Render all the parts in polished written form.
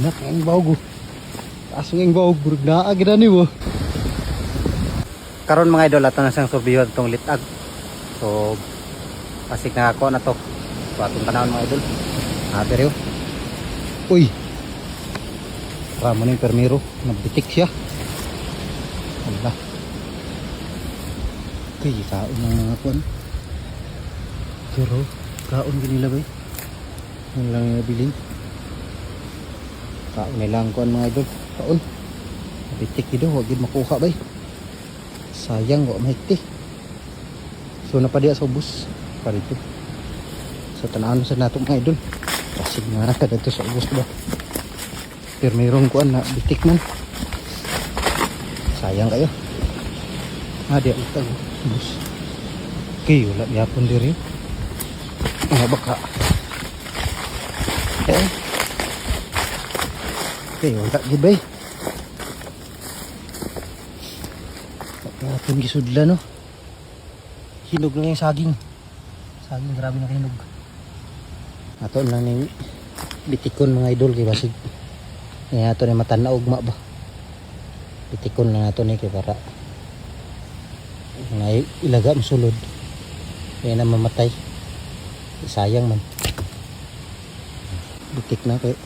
Nak ang bawgo. Taas ng bawgo burug na agad ni mo. Karon mga idol ato na sang surbiyo tong litag. So pasig na ako na to. So atong tanawon mga idol. Pero uy. Ramo ning permiro, nabitik siya. Allah. Kay kaon ng mga kuan. Pero kaon ginila bay. Yan lang yung nabiling. Kaon nilang kuan mga idol. Kaon. Nabitik dito, wag gid makuha bay. Sayang wa mahigti. So napadiya sa ubos pa dito. So tanawon sa nato mga idol. Pasig nga ka dito sa ubos ba. Pero mayroong kuan na bitik man. Sayang kayo. Di utang. Ubos. Okay, wala yapon diri. Baka. Okay, wala gid bay. Yapon gisudla no. Hinog lang yung saging. Saging grabe na hinog. Ato lang ni bitikon mga idol kay basig. Nga ato ni matanaw ugma ba. Bitikon lang ato ni kay para nga ilaga masulod. Kaya na mamatay. Sayang man. Bitik na kay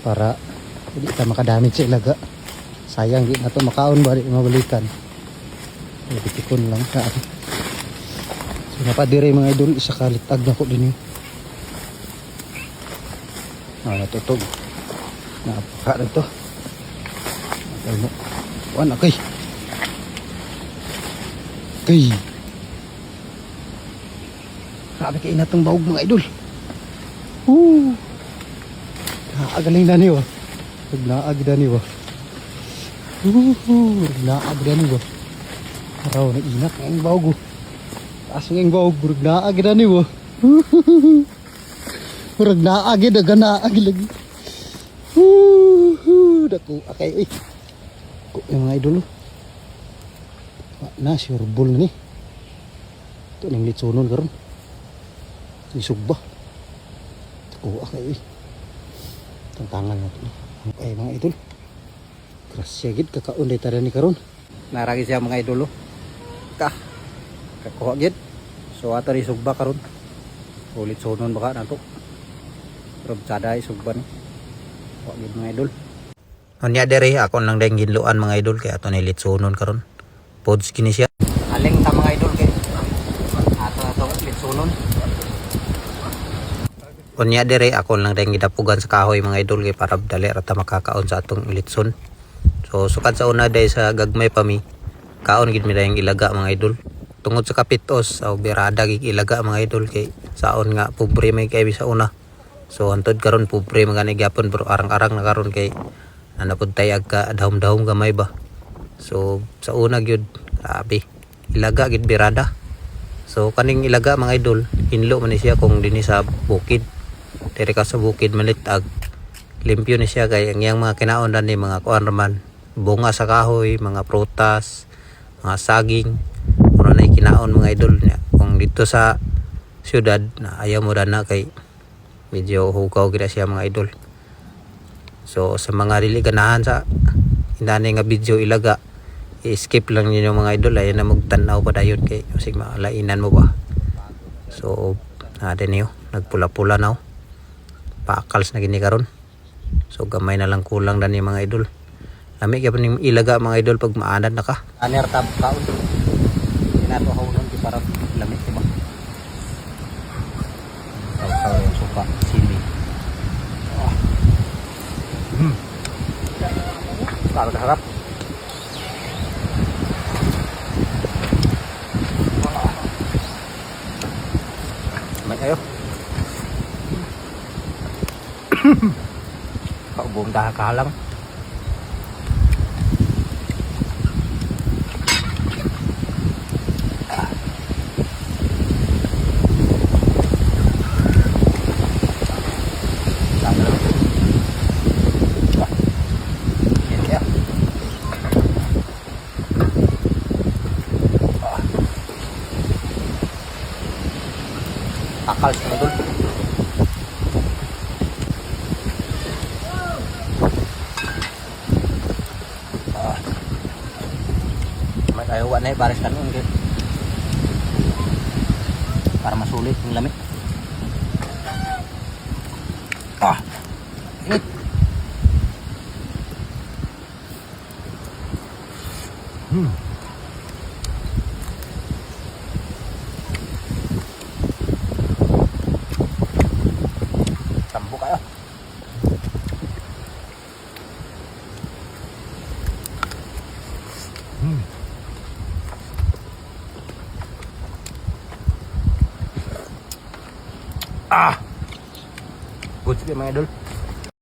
para hindi ka makadamage sa ilaga. Sayang di na to makaon ba di mabalikan. Bitikon lang sa atin. So napadiri mga idol isa kalitag na ko din natutog napaka na to ano okay grabe kayo na itong bahog mga idol naagaling na niyo nagnaag na niyo nagnaag na niyo araw na inak ang bahog taas ng bahog burag naag na niyo burag naag na ganaag lagi dako akay yung mga idol na si Urbol na ni ito nang litsonon karon isugba dako akay tantangan natin ay mga idol grasya gid kakaon day tara ni karon naragi siya mga idol kakuha gid so ato ri sugba karon ulit sonon baka nato pero sada isugba ni kuha gid mga idol. Unya dere ako lang deng ginluan mga idol kay ato ni litsonon karon. Pods kini siya. Aling ta mga idol kay ato litsonon. Unya dere ako lang deng gidapugan sa kahoy mga idol kay para dali ra ta makakaon sa atong litson. So sukad sa una day sa gagmay pa mi. Kaon gid mi dayang ilaga mga idol. Tungod sa kapitos o birada gid ilaga mga idol kay saon nga pobre may kay sa una. So antod karon pobre magani gyapon pero arang-arang na karon kay napod tayo agka dahom-dahom gamay ba. So sa una gyud grabe ilaga gid birada. So kaning ilaga mga idol hinlo man ni siya kung dinhi sa bukid. Diri ka sa bukid manitag limpyo ni siya kay ang iyang mga kinaon ni mga kuan raman bunga sa kahoy, mga prutas, mga saging oro na kinaon mga idol niya. Kung dito sa syudad na ayaw mo na kay medyo hugaw gid siya mga idol. So sa mga dili ganahan sa inani nga video ilaga i-skip lang ninyo mga idol ay na magtanaw pa dayon kay sig malainan mo ba. So din niyo nagpula-pula na paakals na gini karon. So gamay na lang kulang dan ni mga idol. Lami gyud ning ilaga mga idol pag maanad na ka. Aner tab kaon. Inato hawon di para lami diba. Saw yung suka sili. Kalau dah harap Mày ayo Kau buông ta cả lắm akal sa idol. Wa na pares kanon kay para masulit yung lamig. Init. Tambo kayo. Good sige mga idol.